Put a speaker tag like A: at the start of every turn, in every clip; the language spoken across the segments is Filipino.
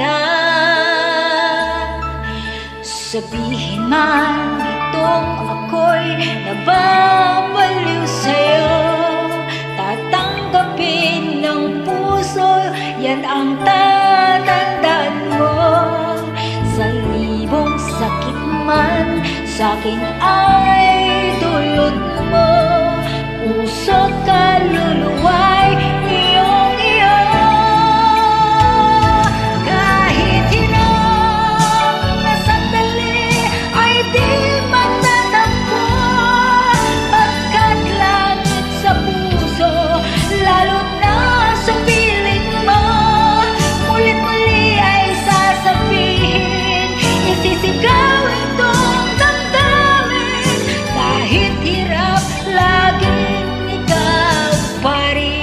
A: kita. Sabihin man itong ako'y nababaliw sa'yo, tatanggapin ng puso, yan ang tatandaan mo. Sa libong sakit man, sa'kin ay dulot mo. Puso't kaluluwa'y iyong-iyo. Kahit hirap na sandali ay di magtatampo, pagkat langit sa puso, lalo't na sa piling mo. Mulit-muli ay sasabihin, isisigaw itong damdamin. Kahit hirap, laging ikaw pa rin.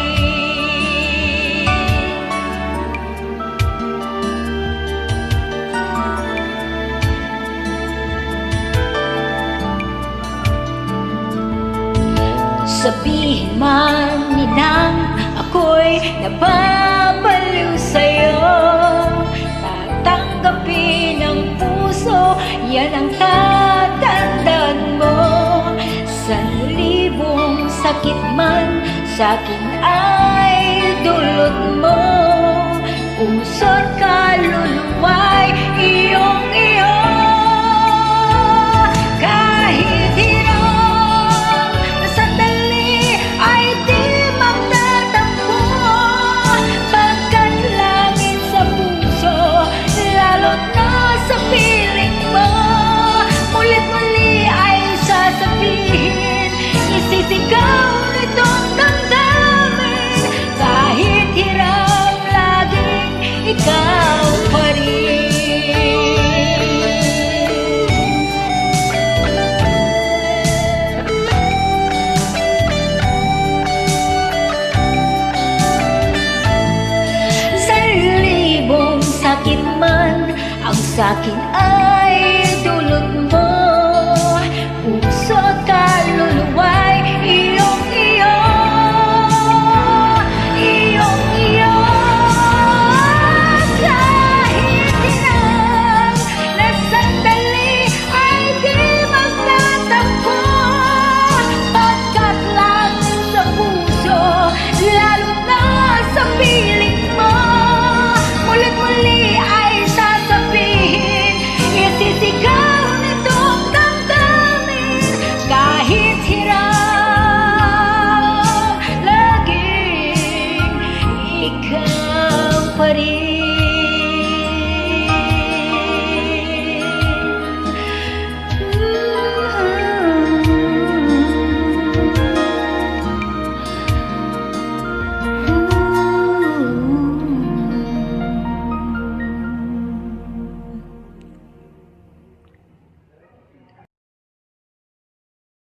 A: Sabihin man ninang ako'y nababaliw sa'yo, tatanggapin ng puso, yan ang tatandaan mo. Sa libong sakit man, sa'kin ay dulot mo. Puso't kaluluwa'y iyong-iyo. Kahit hirap na sandali ay di magtatampo, pagkat langit sa puso, lalo't na sa piling mo. Mulit-muli ay sasabihin, isisigaw nitong damdamin. Kahit hirap, laging ikaw pa rin. Sa libong sakit man, ang sa'kin ay dulot mo. Puso't kaluluwa'y iyong-iyo. Iyong-iyo. Kahit hirap na sandali ay di magtatampo, pagkat langit sa puso, lalo na sa piling mo. Mulit-muli ay sasabihin, isisigaw